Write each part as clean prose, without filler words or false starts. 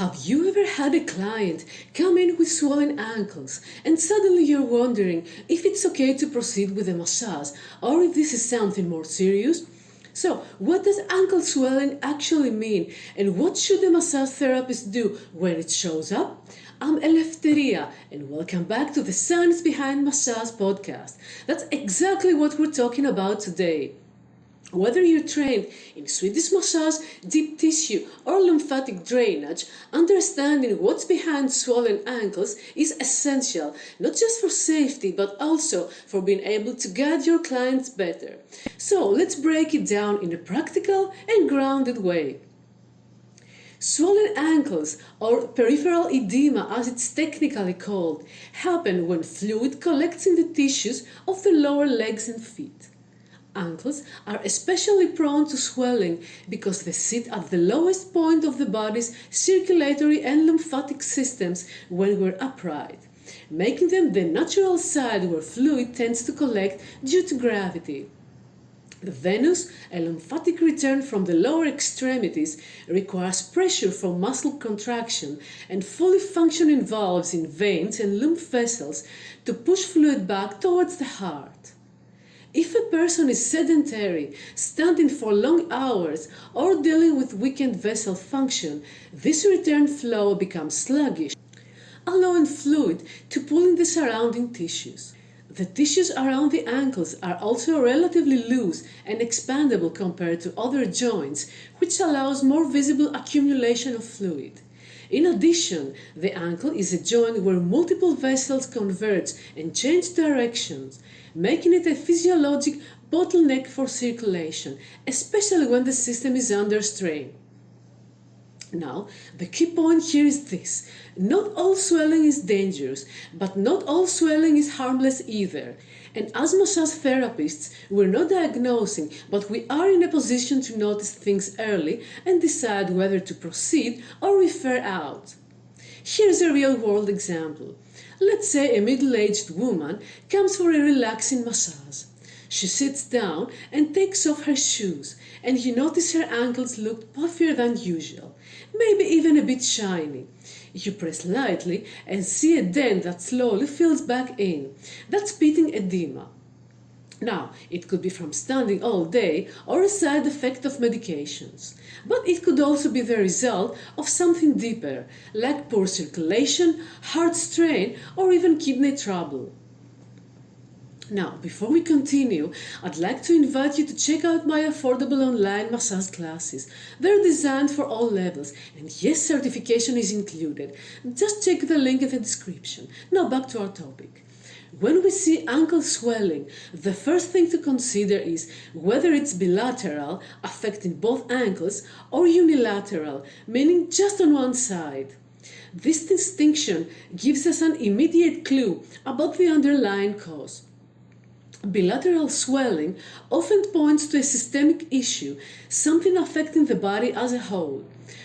Have you ever had a client come in with swollen ankles and suddenly you're wondering if it's okay to proceed with a massage or if this is something more serious? So, what does ankle swelling actually mean and what should a massage therapist do when it shows up? I'm Eleftheria and welcome back to the Science Behind Massage podcast. That's exactly what we're talking about today. Whether you're trained in Swedish massage, deep tissue, or lymphatic drainage, understanding what's behind swollen ankles is essential, not just for safety, but also for being able to guide your clients better. So let's break it down in a practical and grounded way. Swollen ankles, or peripheral edema as it's technically called, happen when fluid collects in the tissues of the lower legs and feet. Ankles are especially prone to swelling because they sit at the lowest point of the body's circulatory and lymphatic systems when we're upright, making them the natural side where fluid tends to collect due to gravity. The venous and lymphatic return from the lower extremities requires pressure from muscle contraction and fully functioning valves in veins and lymph vessels to push fluid back towards the heart. If a person is sedentary, standing for long hours, or dealing with weakened vessel function, this return flow becomes sluggish, allowing fluid to pull in the surrounding tissues. The tissues around the ankles are also relatively loose and expandable compared to other joints, which allows more visible accumulation of fluid. In addition, the ankle is a joint where multiple vessels converge and change directions, making it a physiologic bottleneck for circulation, especially when the system is under strain. Now, the key point here is this. Not all swelling is dangerous, but not all swelling is harmless either. And as massage therapists, we're not diagnosing, but we are in a position to notice things early and decide whether to proceed or refer out. Here's a real-world example. Let's say a middle-aged woman comes for a relaxing massage. She sits down and takes off her shoes, and you notice her ankles look puffier than usual, maybe even a bit shiny. You press lightly and see a dent that slowly fills back in. That's pitting edema. Now, it could be from standing all day or a side effect of medications. But it could also be the result of something deeper, like poor circulation, heart strain, or even kidney trouble. Now, before we continue, I'd like to invite you to check out my affordable online massage classes. They're designed for all levels, and yes, certification is included. Just check the link in the description. Now back to our topic. When we see ankle swelling, the first thing to consider is whether it's bilateral, affecting both ankles, or unilateral, meaning just on one side. This distinction gives us an immediate clue about the underlying cause. Bilateral swelling often points to a systemic issue, something affecting the body as a whole.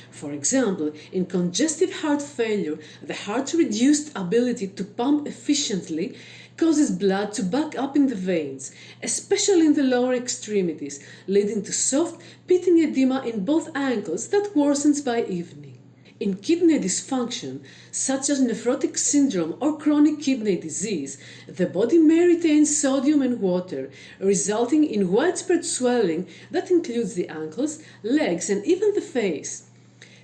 For example, in congestive heart failure, the heart's reduced ability to pump efficiently causes blood to back up in the veins, especially in the lower extremities, leading to soft, pitting edema in both ankles that worsens by evening. In kidney dysfunction, such as nephrotic syndrome or chronic kidney disease, the body may retain sodium and water, resulting in widespread swelling that includes the ankles, legs, and even the face.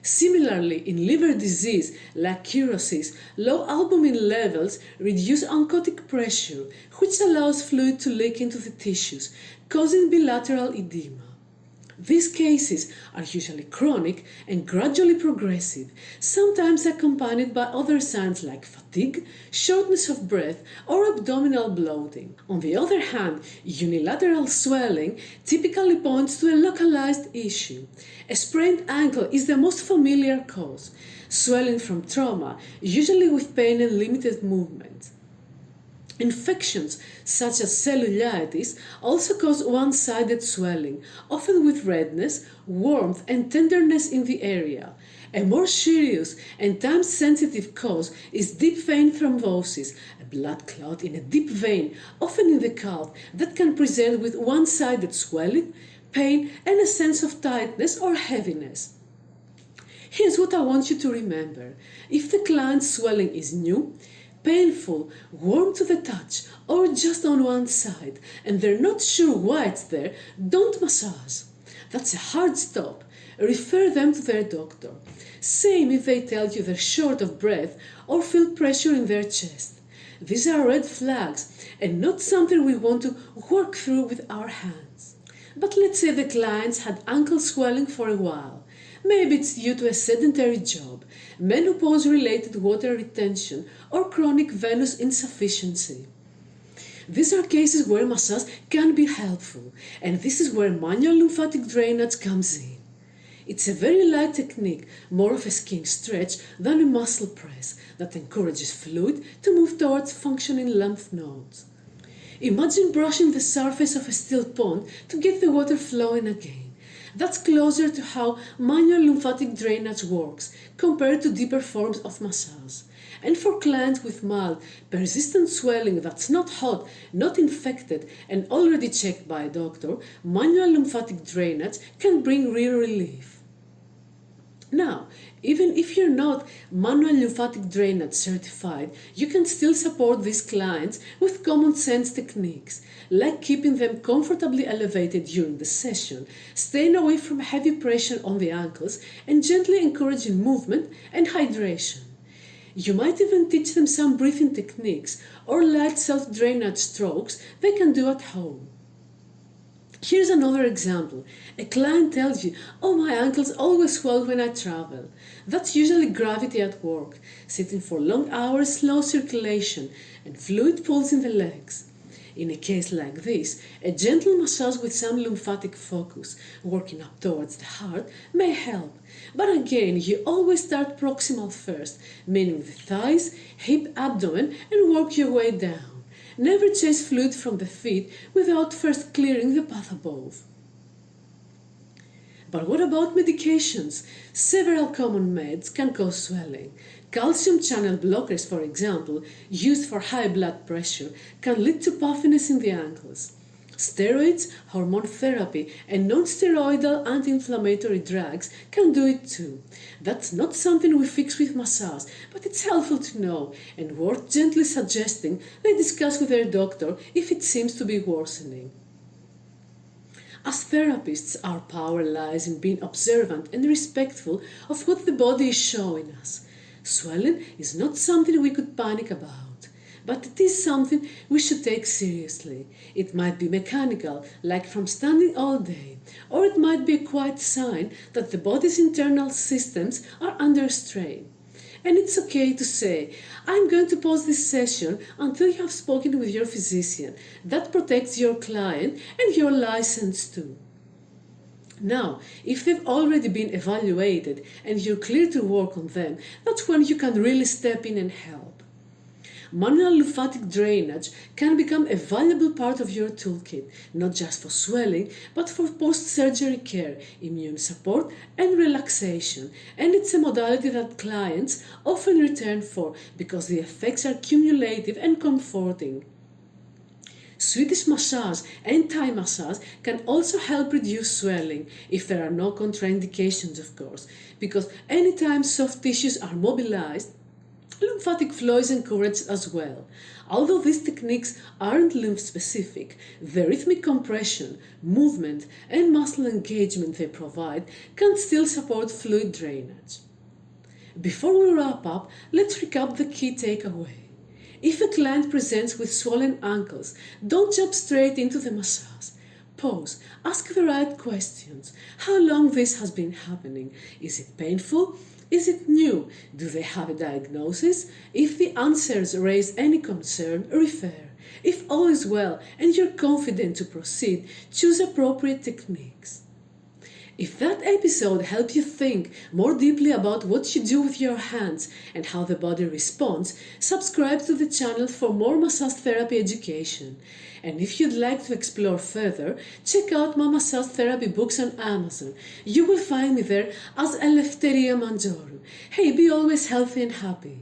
Similarly, in liver disease like cirrhosis, low albumin levels reduce oncotic pressure, which allows fluid to leak into the tissues, causing bilateral edema. These cases are usually chronic and gradually progressive, sometimes accompanied by other signs like fatigue, shortness of breath, or abdominal bloating. On the other hand, unilateral swelling typically points to a localized issue. A sprained ankle is the most familiar cause, swelling from trauma, usually with pain and limited movement. Infections such as cellulitis also cause one-sided swelling, often with redness, warmth, and tenderness in the area. A more serious and time-sensitive cause is deep vein thrombosis, a blood clot in a deep vein, often in the calf, that can present with one-sided swelling, pain, and a sense of tightness or heaviness. Here's what I want you to remember. If the client's swelling is new, painful, warm to the touch, or just on one side, and they're not sure why it's there, don't massage. That's a hard stop. Refer them to their doctor. Same if they tell you they're short of breath or feel pressure in their chest. These are red flags and not something we want to work through with our hands. But let's say the clients had ankle swelling for a while. Maybe it's due to a sedentary job, menopause-related water retention, or chronic venous insufficiency. These are cases where massage can be helpful, and this is where manual lymphatic drainage comes in. It's a very light technique, more of a skin stretch than a muscle press that encourages fluid to move towards functioning lymph nodes. Imagine brushing the surface of a still pond to get the water flowing again. That's closer to how manual lymphatic drainage works compared to deeper forms of massage. And for clients with mild, persistent swelling that's not hot, not infected, and already checked by a doctor, manual lymphatic drainage can bring real relief. Now, even if you're not manual lymphatic drainage certified, you can still support these clients with common sense techniques, like keeping them comfortably elevated during the session, staying away from heavy pressure on the ankles, and gently encouraging movement and hydration. You might even teach them some breathing techniques or light self-drainage strokes they can do at home. Here's another example. A client tells you, "Oh, my ankles always swell when I travel." That's usually gravity at work, sitting for long hours, slow circulation, and fluid pulls in the legs. In a case like this, a gentle massage with some lymphatic focus, working up towards the heart, may help. But again, you always start proximal first, meaning the thighs, hip, abdomen, and work your way down. Never chase fluid from the feet without first clearing the path above. But what about medications? Several common meds can cause swelling. Calcium channel blockers, for example, used for high blood pressure, can lead to puffiness in the ankles. Steroids, hormone therapy, and non-steroidal anti-inflammatory drugs can do it too. That's not something we fix with massage, but it's helpful to know and worth gently suggesting they discuss with their doctor if it seems to be worsening. As therapists, our power lies in being observant and respectful of what the body is showing us. Swelling is not something we could panic about, but it is something we should take seriously. It might be mechanical, like from standing all day, or it might be a quiet sign that the body's internal systems are under strain. And it's okay to say, "I'm going to pause this session until you have spoken with your physician." That protects your client and your license too. Now, if they've already been evaluated and you're clear to work on them, that's when you can really step in and help. Manual lymphatic drainage can become a valuable part of your toolkit, not just for swelling, but for post-surgery care, immune support, and relaxation. And it's a modality that clients often return for because the effects are cumulative and comforting. Swedish massage and Thai massage can also help reduce swelling, if there are no contraindications, of course, because anytime soft tissues are mobilized, lymphatic flow is encouraged as well. Although these techniques aren't lymph-specific, the rhythmic compression, movement, and muscle engagement they provide can still support fluid drainage. Before we wrap up, let's recap the key takeaway. If a client presents with swollen ankles, don't jump straight into the massage. Pause, ask the right questions. How long this has been happening? Is it painful? Is it new? Do they have a diagnosis? If the answers raise any concern, refer. If all is well and you're confident to proceed, choose appropriate techniques. If that episode helped you think more deeply about what you do with your hands and how the body responds, subscribe to the channel for more massage therapy education. And if you'd like to explore further, check out my massage therapy books on Amazon. You will find me there as Eleftheria Manjoru. Hey, be always healthy and happy.